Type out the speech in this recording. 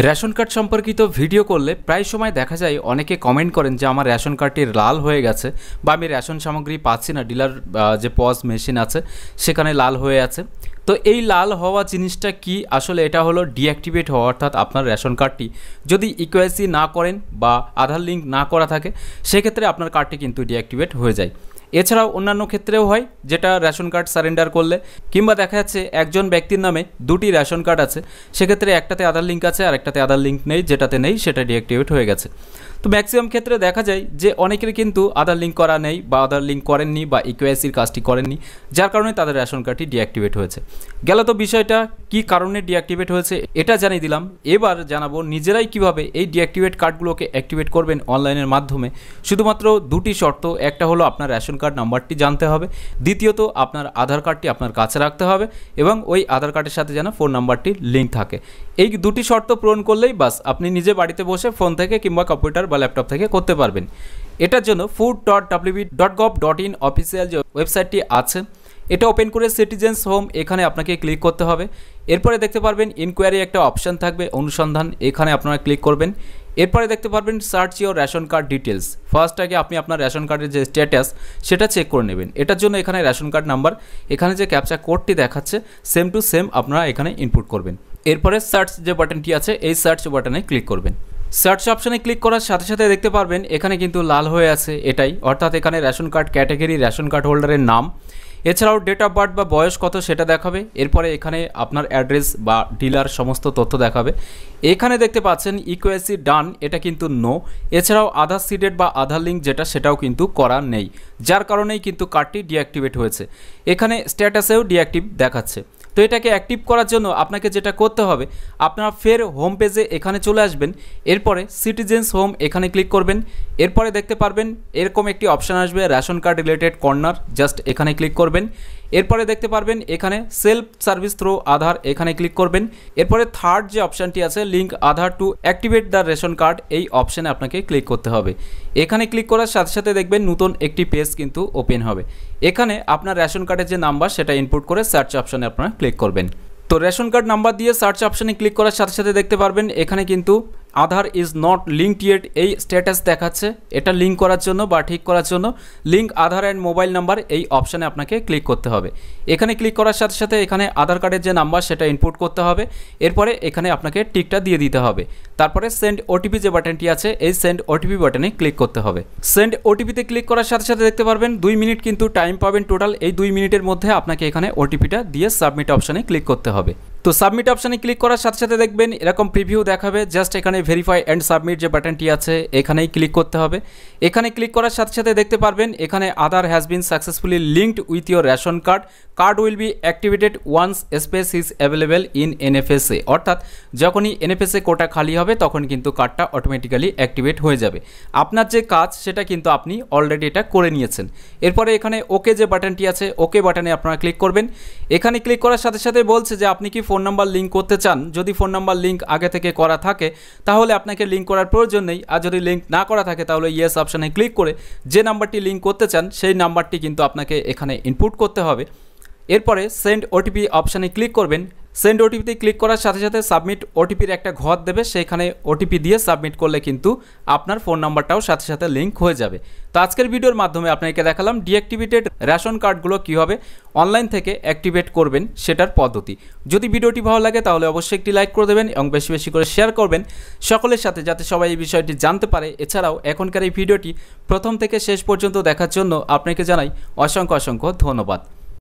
Ration card সম্পর্কিত video করলে প্রায় সময় দেখা যায় অনেকে কমেন্ট করেন যে আমার রেশন কার্ডটি লাল হয়ে গেছে বা আমি রেশন সামগ্রী পাচ্ছি না, ডিলার যে পজ মেশিন আছে সেখানে লাল হয়ে আছে। তো এই লাল হওয়া জিনিসটা কি? আসলে এটা হলো ডিঅ্যাক্টিভেট হওয়া, অর্থাৎ আপনার রেশন কার্ডটি যদি ইকেওয়াইসি না করেন বা আধার লিঙ্ক না করা থাকে সেক্ষেত্রে আপনার কার্ডটি কিন্তু ডিঅ্যাক্টিভেট হয়ে যায়। এছাড়াও অন্যান্য ক্ষেত্রেও হয়, যেটা রেশন কার্ড সারেন্ডার করলে কিংবা দেখা যাচ্ছে একজন ব্যক্তির নামে দুটি রেশন কার্ড আছে, সেক্ষেত্রে একটাতে আধার লিঙ্ক আছে আর একটাতে আধার লিঙ্ক নেই, যেটাতে নেই সেটা ডিঅ্যাক্টিভেট হয়ে গেছে। তো ম্যাক্সিমাম ক্ষেত্রে দেখা যায় যে অনেকের কিন্তু আধার লিঙ্ক করা নেই বা আধার লিঙ্ক করেননি বা ইকেওয়াইসির কাজটি করেননি, যার কারণে তাদের রেশন কার্ডটি ডিঅ্যাক্টিভেট হয়েছে। গেল তো বিষয়টা কি কারণে ডিঅ্যাক্টিভেট হয়েছে এটা জানিয়ে দিলাম। এবার জানাবো নিজেরাই কিভাবে এই ডিঅ্যাক্টিভেট কার্ডগুলোকে অ্যাক্টিভেট করবেন অনলাইনের মাধ্যমে। শুধুমাত্র দুটি শর্ত, একটা হলো আপনার রেশন কার্ড নাম্বারটি জানতে হবে, দ্বিতীয়ত আপনার আধার কার্ডটি আপনার কাছে রাখতে হবে এবং ওই আধার কার্ডের সাথে যেন ফোন নাম্বারটি লিঙ্ক থাকে। এই দুটি শর্ত পূরণ করলেই বাস আপনি নিজে বাড়িতে বসে ফোন থেকে কিংবা কম্পিউটার বা ল্যাপটপ থেকে করতে পারবেন। এটার জন্য food.wb.gov.in অফিসিয়াল যে ওয়েবসাইটটি আছে এটা ওপেন করে সিটিজেন্স হোম এখানে আপনাকে ক্লিক করতে হবে। এরপরে দেখতে পারবেন ইনকোয়ারি একটা অপশান থাকবে, অনুসন্ধান, এখানে আপনারা ক্লিক করবেন। এরপরে দেখতে পারবেন search your ration card details. First আগে আপনি আপনার রেশন কার্ডের যে স্ট্যাটাস সেটা চেক করে নেবেন। এটার জন্য এখানে রেশন কার্ড নাম্বার, এখানে যে ক্যাপচা কোডটি দেখাচ্ছে সেম টু সেম আপনারা এখানে ইনপুট করবেন। এরপরে সার্চ যে বাটনটি আছে এই সার্চ বাটনে ক্লিক করবেন। সার্চ অপশানে ক্লিক করার সাথে সাথে দেখতে পারবেন এখানে কিন্তু লাল হয়ে আছে এটাই, অর্থাৎ এখানে ration card category, ration card হোল্ডারের নাম, এছাড়াও ডেট অফ বার্থ বা বয়স কত সেটা দেখাবে। এরপরে এখানে আপনার অ্যাড্রেস বা ডিলার সমস্ত তথ্য দেখাবে। এখানে দেখতে পাচ্ছেন ইকেওয়াইসি ডান, এটা কিন্তু নো। এছাড়াও আধার সিডেড বা আধার লিঙ্ক যেটা সেটাও কিন্তু করা নেই, যার কারণেই কিন্তু কার্ডটি ডিঅ্যাক্টিভেট হয়েছে। এখানে স্ট্যাটাসেও ডিঅ্যাক্টিভ দেখাচ্ছে। তো এটাকে অ্যাক্টিভ করার জন্য আপনাকে যেটা করতে হবে, আপনারা ফের হোম পেজে এখানে চলে আসবেন। এরপরে সিটিজেন্স হোম এখানে ক্লিক করবেন। এরপরে দেখতে পারবেন এরকম একটি অপশান আসবে ration card related corner, just এখানে ক্লিক করবেন। এরপরে দেখতে পারবেন এখানে সেলফ সার্ভিস থ্রু আধার, এখানে ক্লিক করবেন। এরপরে থার্ড যে অপশানটি আছে link Aadhaar two activate the ration card, এই অপশানে আপনাকে ক্লিক করতে হবে। এখানে ক্লিক করার সাথে সাথে দেখবেন নতুন একটি পেজ কিন্তু ওপেন হবে। এখানে আপনার রেশন কার্ডের যে নাম্বার সেটা ইনপুট করে সার্চ অপশানে আপনারা ক্লিক করবেন। তো রেশন কার্ড নাম্বার দিয়ে সার্চ অপশানে ক্লিক করার সাথে সাথে দেখতে পারবেন এখানে কিন্তু আধার ইজ নট লিঙ্কড ইয়েট এই স্ট্যাটাস দেখাচ্ছে। এটা লিঙ্ক করার জন্য বা ঠিক করার জন্য link Aadhaar and mobile number এই অপশানে আপনাকে ক্লিক করতে হবে। এখানে ক্লিক করার সাথে সাথে এখানে আধার কার্ডের যে নাম্বার সেটা ইনপুট করতে হবে। এরপরে এখানে আপনাকে টিকটা দিয়ে দিতে হবে। তারপরে সেন্ড ওটিপি যে বাটনটি আছে এই সেন্ড ওটিপি বাটনে ক্লিক করতে হবে। সেন্ড ওটিপিতে ক্লিক করার সাথে সাথে দেখতে পারবেন 2 মিনিট কিন্তু টাইম পাবেন টোটাল। এই 2 মিনিটের মধ্যে আপনাকে এখানে ওটিপিটা দিয়ে সাবমিট অপশানে ক্লিক করতে হবে। তো সাবমিট অপশানে ক্লিক করার সাথে সাথে দেখবেন এরকম প্রিভিউ দেখাবে। জাস্ট এখানে ভেরিফাই অ্যান্ড সাবমিট যে বাটনটি আছে এখানেই ক্লিক করতে হবে। এখানে ক্লিক করার সাথে সাথে দেখতে পারবেন এখানে Aadhaar has been successfully linked with your ration card, card will be activated once space is available in NFSA. অর্থাৎ যখনই এনএফএসএ কোটা খালি হবে তখন কিন্তু কার্ডটা অটোমেটিক্যালি অ্যাক্টিভেট হয়ে যাবে। আপনার যে কাজ সেটা কিন্তু আপনি অলরেডি এটা করে নিয়েছেন। এরপরে এখানে ওকে যে বাটনটি আছে ওকে বাটনে আপনারা ক্লিক করবেন। এখানে ক্লিক করার সাথে সাথে বলছে যে আপনি কি ফোন নাম্বার লিঙ্ক করতে চান। যদি ফোন নাম্বার লিঙ্ক আগে থেকে করা থাকে তাহলে আপনাকে লিঙ্ক করার প্রয়োজন নেই, আর যদি লিঙ্ক না করা থাকে তাহলে ইয়েস অপশানে ক্লিক করে যে নাম্বারটি লিঙ্ক করতে চান সেই নাম্বারটি কিন্তু আপনাকে এখানে ইনপুট করতে হবে। এরপরে সেন্ড ওটিপি অপশানে ক্লিক করবেন। সেন্ড ওটিপিতে ক্লিক করার সাথে সাথে সাবমিট ওটিপির একটা ঘর দেবে, সেখানে ওটিপি দিয়ে সাবমিট করলে কিন্তু আপনার ফোন নাম্বারটাও সাথে সাথে লিঙ্ক হয়ে যাবে। তো আজকের ভিডিওর মাধ্যমে আপনাকে দেখালাম ডিঅ্যাক্টিভেটেড রেশন কার্ডগুলো কীভাবে অনলাইন থেকে অ্যাক্টিভেট করবেন সেটার পদ্ধতি। যদি ভিডিওটি ভালো লাগে তাহলে অবশ্যই একটি লাইক করে দেবেন এবং বেশি বেশি করে শেয়ার করবেন সকলের সাথে, যাতে সবাই এই বিষয়টি জানতে পারে। এছাড়াও এখনকার এই ভিডিওটি প্রথম থেকে শেষ পর্যন্ত দেখার জন্য আপনাকে জানাই অসংখ্য অসংখ্য ধন্যবাদ।